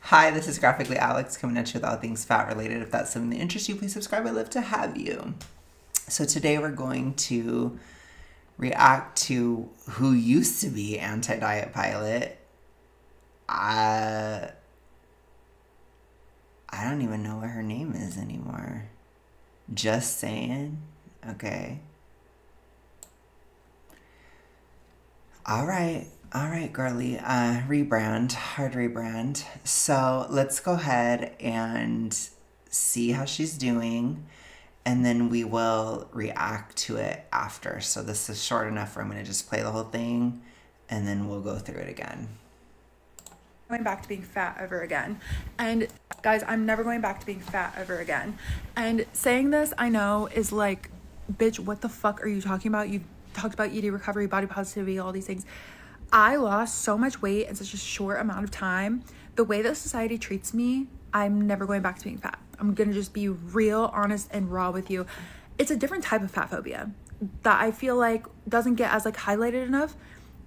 Hi, this is Graphically Alex coming at you with all things fat related. If that's something that interests you, please subscribe. I'd love to have you. So today we're going to react to who used to be AntiDietPilot. I don't even know what her name is anymore. Just saying. Okay. All right, girly. Rebrand, hard rebrand. So let's go ahead and see how she's doing, and then we will react to it after. So this is short enough where I'm going to just play the whole thing, and then we'll go through it again. Going back to being fat ever again. And guys, I'm never going back to being fat ever again. And saying this, I know, is like, bitch, what the fuck are you talking about? You talked about eating recovery, body positivity, all these things. I lost so much weight in such a short amount of time. The way that society treats me, I'm never going back to being fat. I'm gonna just be real, honest, and raw with you. It's a different type of fat phobia that I feel like doesn't get as like highlighted enough.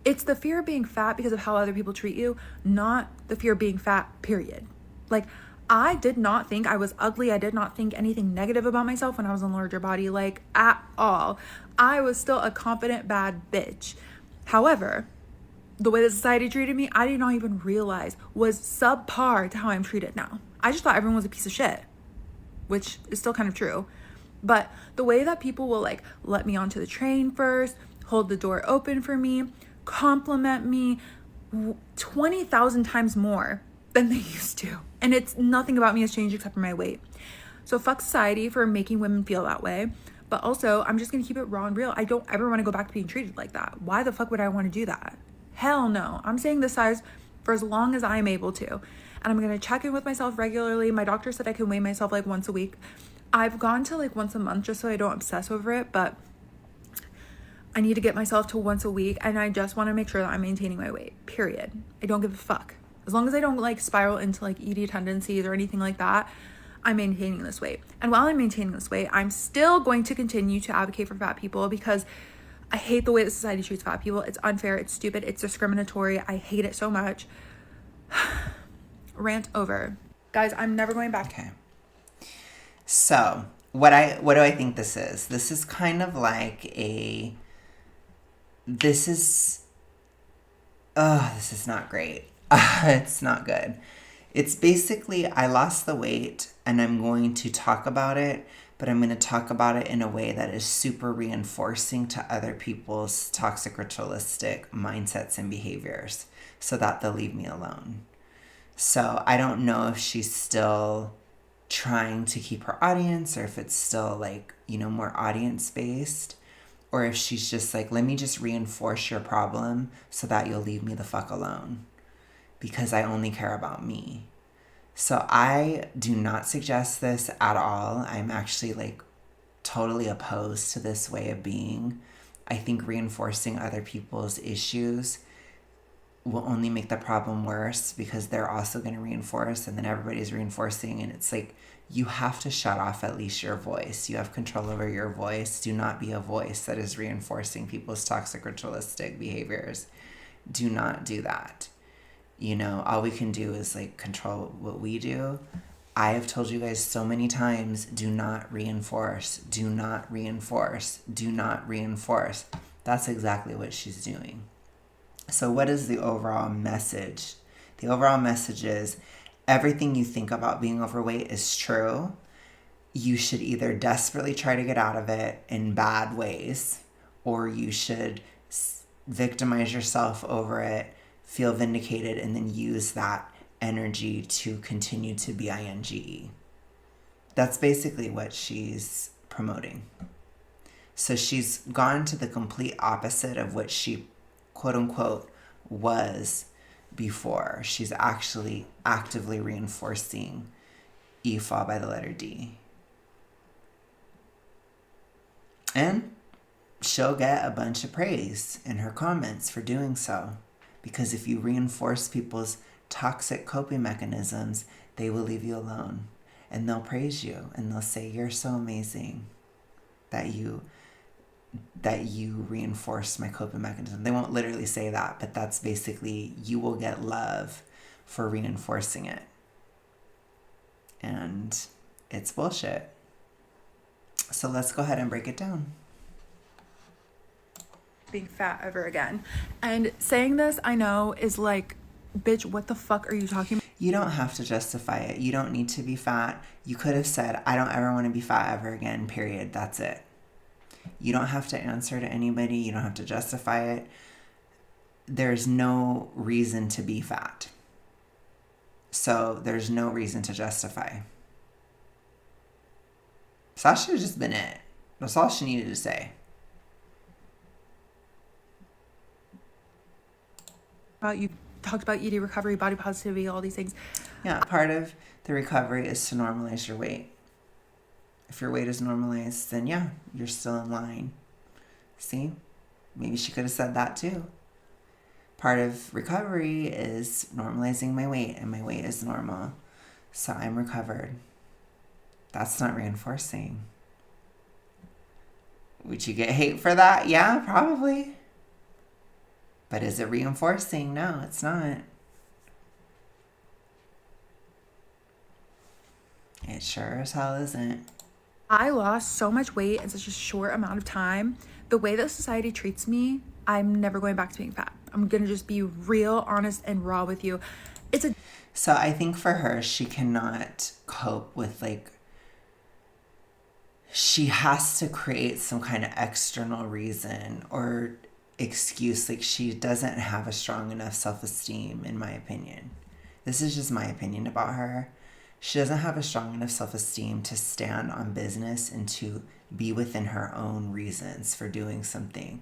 It's the fear of being fat because of how other people treat you, not the fear of being fat, period. Like, I did not think I was ugly. I did not think anything negative about myself when I was in a larger body, like, at all. I was still a confident, bad bitch. However, the way that society treated me, I did not even realize was subpar to how I'm treated now. I just thought everyone was a piece of shit, which is still kind of true. But the way that people will like let me onto the train first, hold the door open for me, compliment me 20,000 times more than they used to. And it's nothing about me has changed except for my weight. So fuck society for making women feel that way. But also, I'm just going to keep it raw and real. I don't ever want to go back to being treated like that. Why the fuck would I want to do that? Hell no. I'm staying this size for as long as I'm able to. And I'm going to check in with myself regularly. My doctor said I can weigh myself like once a week. I've gone to like once a month just so I don't obsess over it, but I need to get myself to once a week, and I just want to make sure that I'm maintaining my weight, period. I don't give a fuck. As long as I don't like spiral into like eating tendencies or anything like that, I'm maintaining this weight. And while I'm maintaining this weight, I'm still going to continue to advocate for fat people because I hate the way that society treats fat people. It's unfair, it's stupid, it's discriminatory. I hate it so much. Rant over. Guys, I'm never going back. Okay. So what do I think this is? This is kind of like this is not great. It's not good. It's basically, I lost the weight and I'm going to talk about it, but I'm going to talk about it in a way that is super reinforcing to other people's toxic ritualistic mindsets and behaviors so that they'll leave me alone. So I don't know if she's still trying to keep her audience or if it's still like, more audience based, or if she's just like, let me just reinforce your problem so that you'll leave me the fuck alone because I only care about me. So I do not suggest this at all. I'm actually like totally opposed to this way of being. I think reinforcing other people's issues will only make the problem worse because they're also going to reinforce, and then everybody's reinforcing, and it's like you have to shut off at least your voice. You have control over your voice. Do not be a voice that is reinforcing people's toxic ritualistic behaviors. Do not do that. All we can do is like control what we do. I have told you guys so many times, do not reinforce, do not reinforce, do not reinforce. That's exactly what she's doing. So what is the overall message? The overall message is everything you think about being overweight is true. You should either desperately try to get out of it in bad ways, or you should victimize yourself over it, feel vindicated, and then use that energy to continue to be INGE. That's basically what she's promoting. So she's gone to the complete opposite of what she quote unquote was before. She's actually actively reinforcing fall by the letter D. And she'll get a bunch of praise in her comments for doing so. Because if you reinforce people's toxic coping mechanisms, they will leave you alone. And they'll praise you and they'll say, you're so amazing that you reinforce my coping mechanism. They won't literally say that, but that's basically, you will get love for reinforcing it. And it's bullshit. So let's go ahead and break it down. Being fat ever again. And saying this, I know, is like, bitch, what the fuck are you talking about? You don't have to justify it. You don't need to be fat. You could have said, I don't ever want to be fat ever again, period. That's it. You don't have to answer to anybody. You don't have to justify it. There's no reason to be fat. So there's no reason to justify. So that should have just been it. That's all she needed to say. You talked about eating recovery, body positivity, all these things. Yeah, part of the recovery is to normalize your weight. If your weight is normalized, then yeah, you're still in line. See? Maybe she could have said that too. Part of recovery is normalizing my weight, and my weight is normal. So I'm recovered. That's not reinforcing. Would you get hate for that? Yeah, probably. But is it reinforcing? No, it's not. It sure as hell isn't. I lost so much weight in such a short amount of time. The way that society treats me, I'm never going back to being fat. I'm going to just be real, honest, and raw with you. So I think for her, she cannot cope with she has to create some kind of external reason or excuse. Like, she doesn't have a strong enough self-esteem, in my opinion. This is just my opinion about her. She doesn't have a strong enough self-esteem to stand on business and to be within her own reasons for doing something.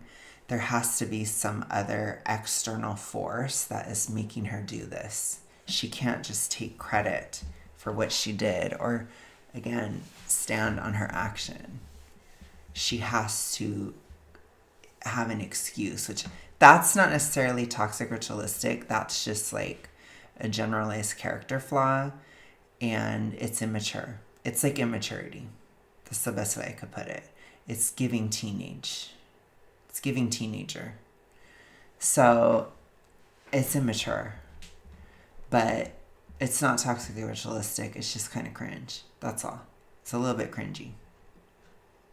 There has to be some other external force that is making her do this. She can't just take credit for what she did or, again, stand on her action. She has to have an excuse, which that's not necessarily toxic ritualistic. That's just like a generalized character flaw, and it's immature. It's like immaturity. That's the best way I could put it. It's giving teenage. It's giving teenager. So it's immature, but it's not toxically ritualistic. It's just kind of cringe. That's all. It's a little bit cringy.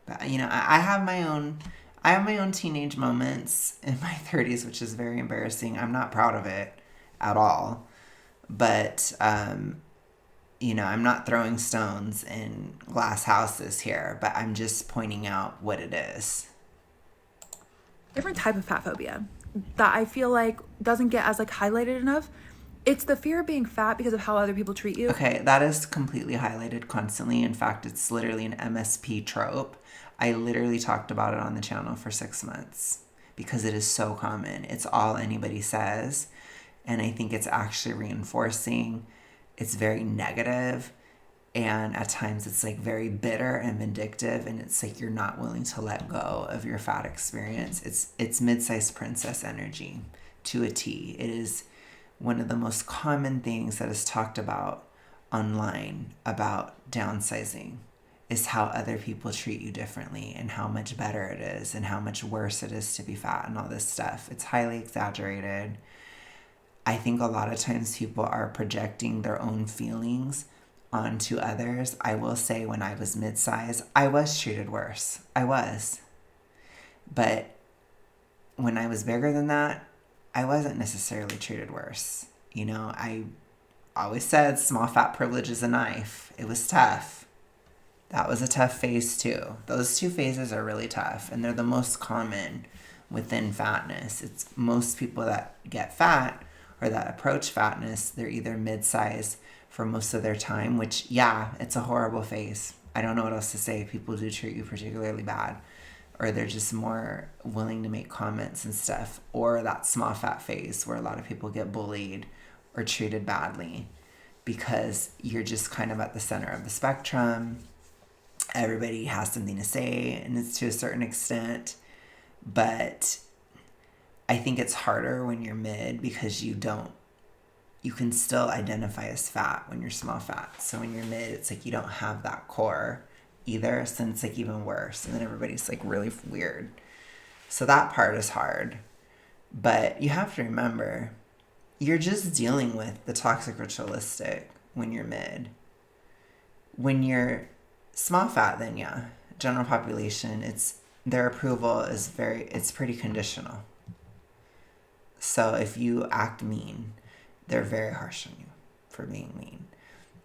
But I have my own teenage moments in my 30s, which is very embarrassing. I'm not proud of it at all. But I'm not throwing stones in glass houses here, but I'm just pointing out what it is. Different type of fat phobia that I feel like doesn't get as highlighted enough. It's the fear of being fat because of how other people treat you. Okay, that is completely highlighted constantly. In fact, it's literally an MSP trope. I literally talked about it on the channel for 6 months because it is so common. It's all anybody says. And I think it's actually reinforcing. It's very negative. And at times it's very bitter and vindictive. And it's you're not willing to let go of your fat experience. It's mid-sized princess energy to a T. It is one of the most common things that is talked about online about downsizing is how other people treat you differently and how much better it is and how much worse it is to be fat and all this stuff. It's highly exaggerated. I think a lot of times people are projecting their own feelings onto others. I will say when I was mid-size, I was treated worse. I was. But when I was bigger than that, I wasn't necessarily treated worse. I always said small fat privilege is a knife. It was tough. That was a tough phase too. Those two phases are really tough, and they're the most common within fatness. It's most people that get fat or that approach fatness, they're either mid-size for most of their time, which, yeah, it's a horrible phase. I don't know what else to say. People do treat you particularly bad. Or they're just more willing to make comments and stuff. Or that small fat phase where a lot of people get bullied or treated badly because you're just kind of at the center of the spectrum. Everybody has something to say, and it's to a certain extent. But I think it's harder when you're mid because you can still identify as fat when you're small fat. So when you're mid, it's you don't have that core either, so it's even worse, and then everybody's really weird. So that part is hard, but you have to remember you're just dealing with the toxic ritualistic when you're mid. When you're small fat, then yeah, general population, their approval is it's pretty conditional. So if you act mean, they're very harsh on you for being mean.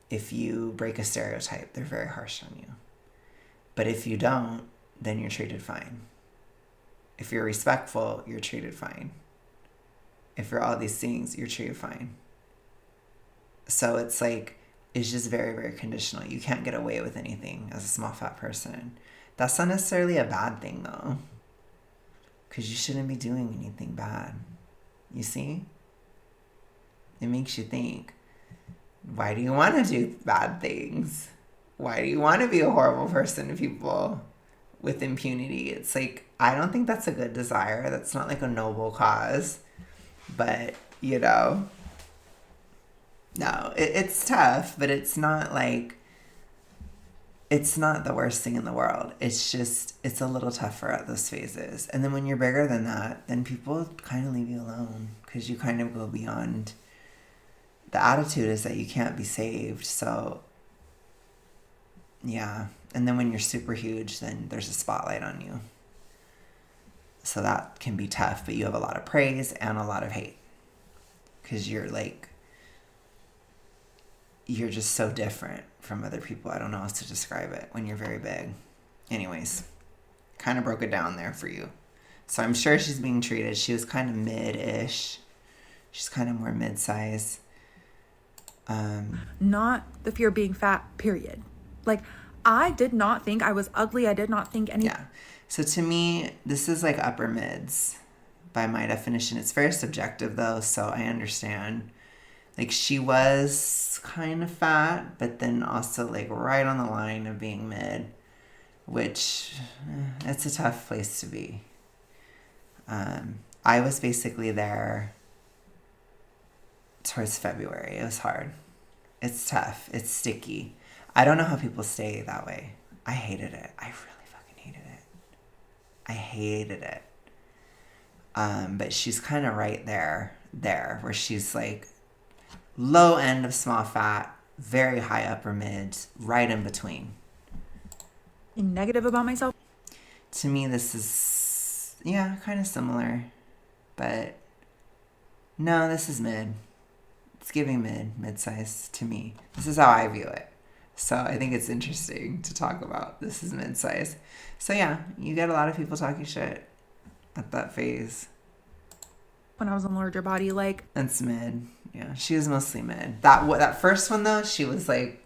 If you break a stereotype, they're very harsh on you. But if you don't, then you're treated fine. If you're respectful, you're treated fine. If you're all these things, you're treated fine. So it's just very, very conditional. You can't get away with anything as a small fat person. That's not necessarily a bad thing though, because you shouldn't be doing anything bad. You see? It makes you think, why do you want to do bad things? Why do you want to be a horrible person to people with impunity? It's I don't think that's a good desire. That's not a noble cause. But, no, it's tough, but it's not it's not the worst thing in the world. It's just, it's a little tougher at those phases. And then when you're bigger than that, then people kind of leave you alone because you kind of go beyond. The attitude is that you can't be saved. So, yeah. And then when you're super huge, then there's a spotlight on you. So that can be tough, but you have a lot of praise and a lot of hate. Because you're you're just so different from other people. I don't know how else to describe it when you're very big. Anyways, kind of broke it down there for you. So I'm sure she's being treated. She was kind of mid-ish. She's kind of more mid-size. Not the fear of being fat, period. I did not think I was ugly. I did not think any. Yeah. So to me, this is upper mids by my definition. It's very subjective though, so I understand. She was kind of fat, but then also right on the line of being mid, which it's a tough place to be. I was basically there towards February. It was hard. It's tough. It's sticky. I don't know how people stay that way. I hated it. I really fucking hated it. I hated it. But she's kind of right there where she's low end of small fat, very high upper mid, right in between. Negative about myself? To me, this is, yeah, kind of similar. But no, this is mid. It's giving mid-size to me. This is how I view it. So I think it's interesting to talk about. This is mid-size. So yeah, you get a lot of people talking shit at that phase. When I was in larger body, It's mid. Yeah, she was mostly mid. That first one though, she was a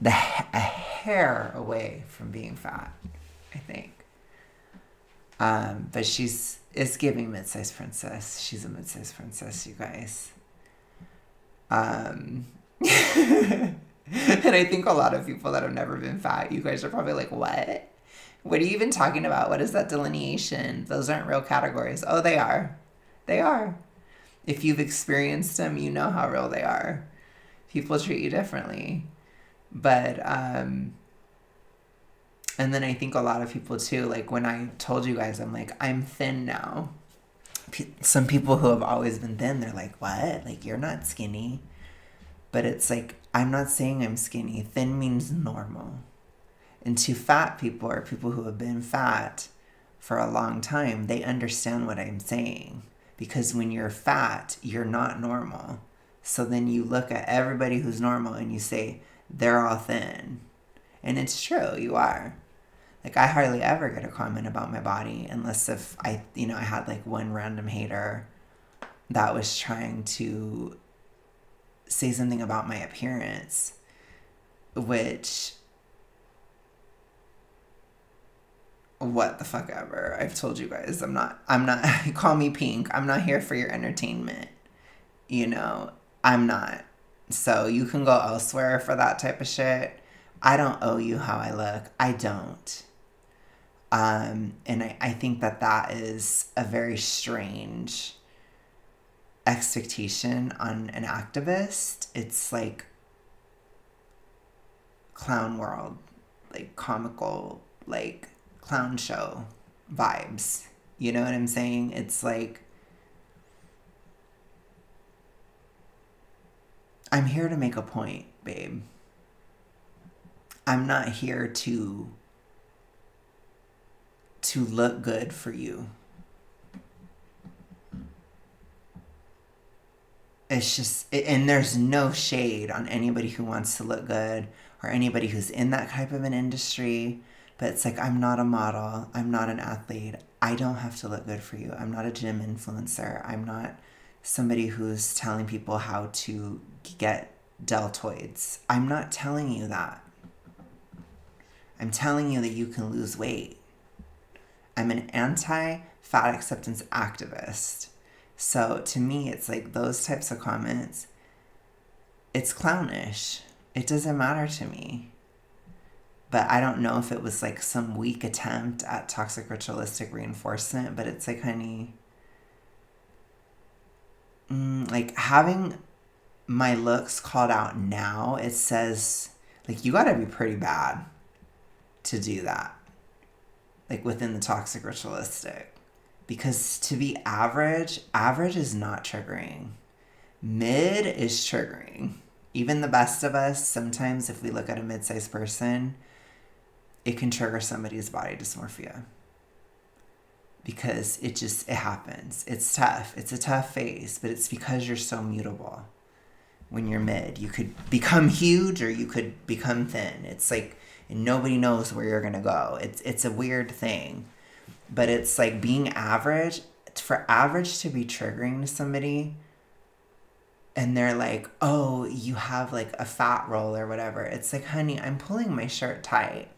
hair away from being fat, I think. But it's giving mid-sized princess. She's a mid-sized princess, you guys. And I think a lot of people that have never been fat, you guys are probably what? What are you even talking about? What is that delineation? Those aren't real categories. Oh, they are. They are. If you've experienced them, you know how real they are. People treat you differently. But, and then I think a lot of people too, when I told you guys, I'm thin now. Some people who have always been thin, they're what? You're not skinny. But it's I'm not saying I'm skinny. Thin means normal. And to fat people or people who have been fat for a long time, they understand what I'm saying. Because when you're fat, you're not normal. So then you look at everybody who's normal and you say, they're all thin. And it's true, you are. I hardly ever get a comment about my body unless if I had one random hater that was trying to say something about my appearance, which, what the fuck ever. I've told you guys, I'm not, call me pink. I'm not here for your entertainment. I'm not. So you can go elsewhere for that type of shit. I don't owe you how I look. I don't. And I think that is a very strange expectation on an activist. It's clown world, comical, clown show vibes. You know what I'm saying? It's I'm here to make a point, babe. I'm not here to look good for you. It's just, and there's no shade on anybody who wants to look good or anybody who's in that type of an industry. But it's like, I'm not a model. I'm not an athlete. I don't have to look good for you. I'm not a gym influencer. I'm not somebody who's telling people how to get deltoids. I'm not telling you that. I'm telling you that you can lose weight. I'm an anti-fat acceptance activist. So to me, it's like those types of comments, it's clownish. It doesn't matter to me. But I don't know if it was like some weak attempt at toxic ritualistic reinforcement, but it's like, honey, like having my looks called out now, it says, like, you gotta be pretty bad to do that. Like within the toxic ritualistic. Because to be average is not triggering. Mid is triggering. Even the best of us, sometimes if we look at a mid-sized person, it can trigger somebody's body dysmorphia. Because it happens. It's tough. It's a tough phase, but it's because you're so mutable. When you're mid, you could become huge or you could become thin. It's like, and nobody knows where you're going to go. It's a weird thing. But it's like being average, for average to be triggering to somebody and they're like, oh, you have like a fat roll or whatever. It's like, honey, I'm pulling my shirt tight.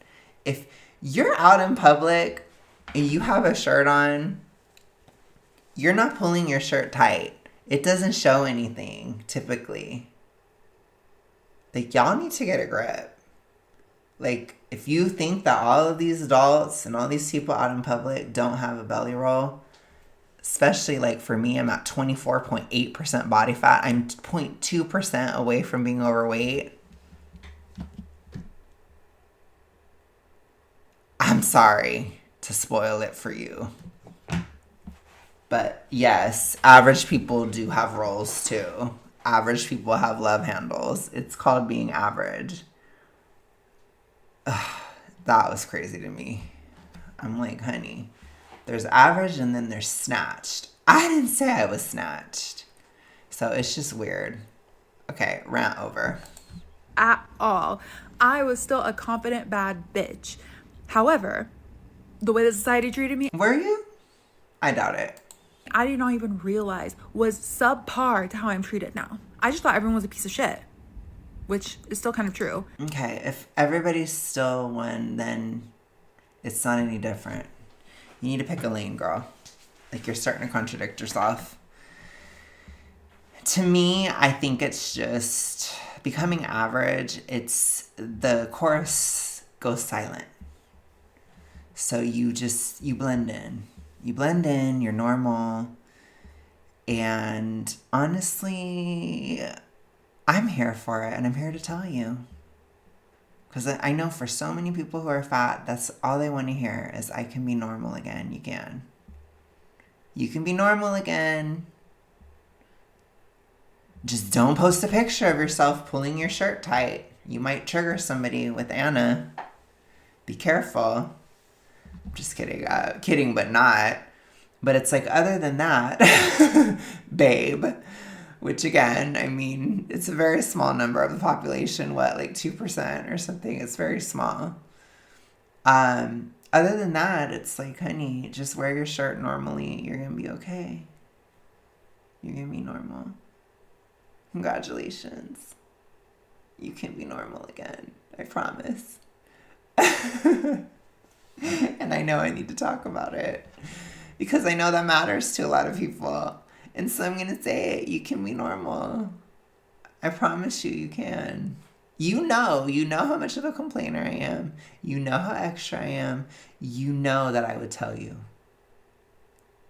If you're out in public and you have a shirt on, you're not pulling your shirt tight. It doesn't show anything typically. Like, y'all need to get a grip. Like, if you think that all of these adults and all these people out in public don't have a belly roll, especially like for me, I'm at 24.8% body fat. I'm 0.2% away from being overweight. I'm sorry to spoil it for you. But yes, average people do have rolls too. Average people have love handles. It's called being average. Ugh, that was crazy to me. I'm like, honey, there's average and then there's snatched. I didn't say I was snatched. So it's just weird. Okay, rant over. At all. I was still a confident bad bitch. However, the way that society treated me, Were you? I doubt it. I did not even realize was subpar to how I'm treated now. I just thought everyone was a piece of shit, which is still kind of true. Okay, if everybody's still one, then it's not any different. You need to pick a lane, girl. Like, you're starting to contradict yourself. To me, I think it's just becoming average. It's the chorus goes silent. So you blend in. You blend in, you're normal. And honestly, I'm here for it, and I'm here to tell you. Because I know for so many people who are fat, that's all they want to hear is, I can be normal again. You can. You can be normal again. Just don't post a picture of yourself pulling your shirt tight. You might trigger somebody with Anna. Be careful. I'm just kidding. Kidding, but not. But it's like, other than that, babe, which again, I mean, it's a very small number of the population, like 2% or something. It's very small. Other than that, it's like, honey, just wear your shirt normally. You're going to be okay. You're going to be normal. Congratulations. You can be normal again. I promise. And I know I need to talk about it because I know that matters to a lot of people. And so I'm going to say it. You can be normal. I promise you can. You know how much of a complainer I am. You know how extra I am. You know that I would tell you,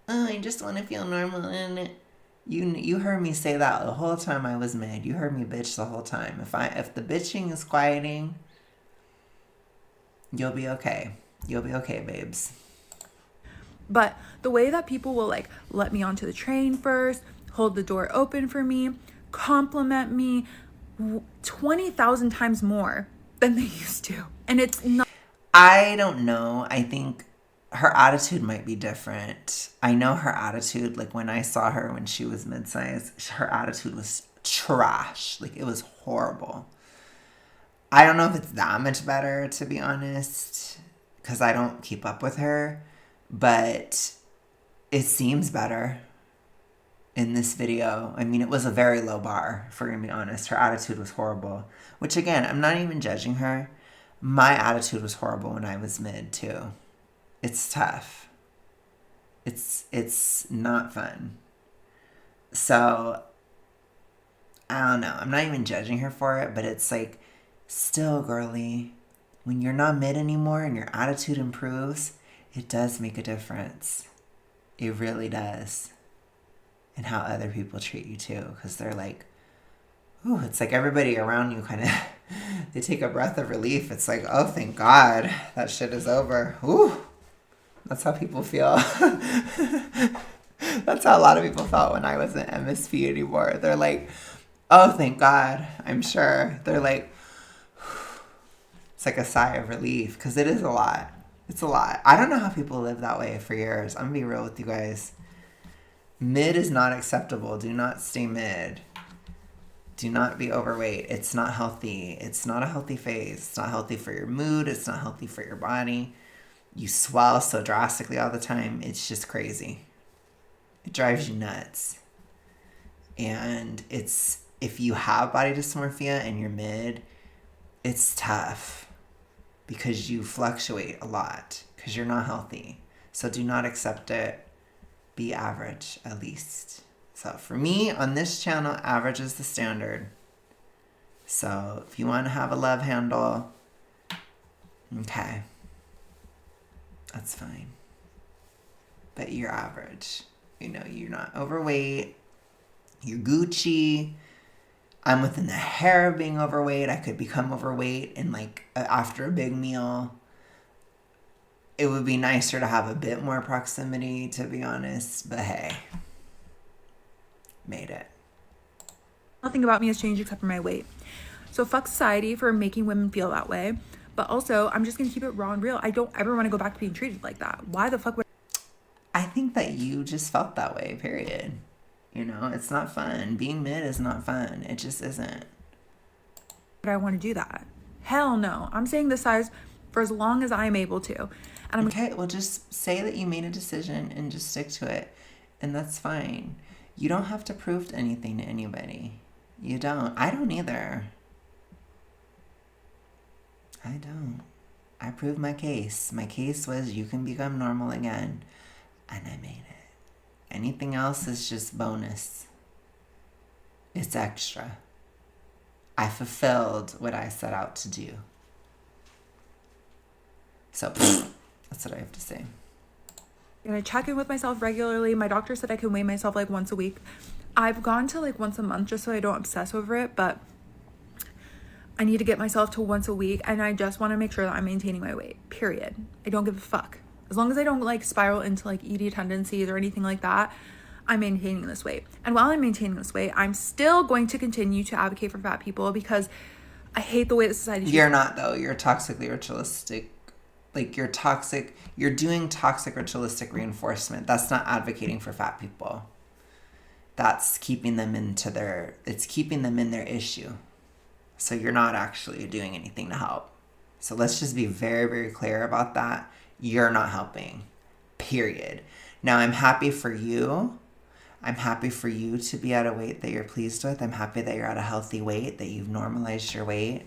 oh, I just want to feel normal in it. You heard me say that the whole time I was mad. You heard me bitch the whole time. If the bitching is quieting, you'll be okay. You'll be okay, babes. But the way that people will like let me onto the train first, hold the door open for me, compliment me 20,000 times more than they used to. And it's not. I don't know. I think her attitude might be different. I know her attitude, like when I saw her when she was mid-size, her attitude was trash. Like it was horrible. I don't know if it's that much better, to be honest, because I don't keep up with her, but it seems better in this video. I mean, it was a very low bar, if we're going to be honest. Her attitude was horrible, which again, I'm not even judging her. My attitude was horrible when I was mid too. It's tough. It's not fun. So, I don't know. I'm not even judging her for it, but it's like, still, girly, when you're not mid anymore and your attitude improves, it does make a difference. It really does. And how other people treat you too. Because they're like, ooh, it's like everybody around you kind of, they take a breath of relief. It's like, oh, thank God, that shit is over. Ooh, that's how people feel. That's how a lot of people felt when I wasn't MSP anymore. They're like, oh, thank God, I'm sure. They're like, it's like a sigh of relief because it is a lot. It's a lot. I don't know how people live that way for years. I'm going to be real with you guys. Mid is not acceptable. Do not stay mid. Do not be overweight. It's not healthy. It's not a healthy phase. It's not healthy for your mood. It's not healthy for your body. You swell so drastically all the time. It's just crazy. It drives you nuts. And it's, if you have body dysmorphia and you're mid, it's tough because you fluctuate a lot because you're not healthy. So do not accept it. Be average at least. So for me on this channel, average is the standard. So if you want to have a love handle, okay, that's fine. But you're average. You know, you're not overweight. You're Gucci. I'm within the hair of being overweight. I could become overweight in like after a big meal. It would be nicer to have a bit more proximity, to be honest. But hey, made it. Nothing about me has changed except for my weight. So fuck society for making women feel that way. But also, I'm just going to keep it raw and real. I don't ever want to go back to being treated like that. Why the fuck would I think that you just felt that way, period. You know, it's not fun. Being mid is not fun. It just isn't. I want to do that? Hell no. I'm staying this size for as long as I'm able to. And I'm okay, well, just say that you made a decision and just stick to it. And that's fine. You don't have to prove anything to anybody. You don't. I don't either. I don't. I proved my case. My case was you can become normal again. And I made it. Anything else is just bonus. It's extra. I fulfilled what I set out to do. So, that's what I have to say. I'm gonna check in with myself regularly. My doctor said I can weigh myself like once a week. I've gone to like once a month just so I don't obsess over it, but I need to get myself to once a week, and I just want to make sure that I'm maintaining my weight, period. I don't give a fuck. As long as I don't like spiral into like ED tendencies or anything like that, I'm maintaining this weight. And while I'm maintaining this weight, I'm still going to continue to advocate for fat people because I hate the way that society You're not, though. You're toxically ritualistic. Like, you're toxic. You're doing toxic ritualistic reinforcement. That's not advocating for fat people. That's keeping them it's keeping them in their issue. So you're not actually doing anything to help. So let's just be very, very clear about that. You're not helping, period. Now, I'm happy for you. I'm happy for you to be at a weight that you're pleased with. I'm happy that you're at a healthy weight, that you've normalized your weight.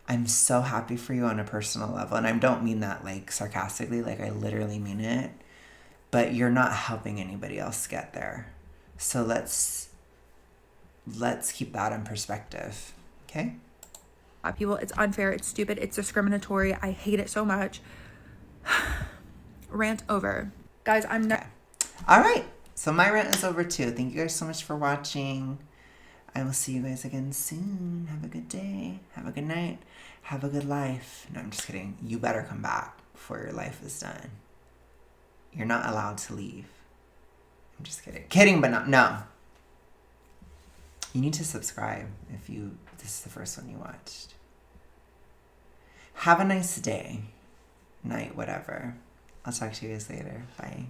I'm so happy for you on a personal level. And I don't mean that like sarcastically, like I literally mean it. But you're not helping anybody else get there. So let's keep that in perspective, okay? People, it's unfair, it's stupid, it's discriminatory. I hate it so much. Rant over. Guys, I'm not. Okay. All right. So my rant is over too. Thank you guys so much for watching. I will see you guys again soon. Have a good day. Have a good night. Have a good life. No, I'm just kidding. You better come back before your life is done. You're not allowed to leave. I'm just kidding. Kidding, but no. You need to subscribe if this is the first one you watched. Have a nice day, night, whatever. I'll talk to you guys later. Bye.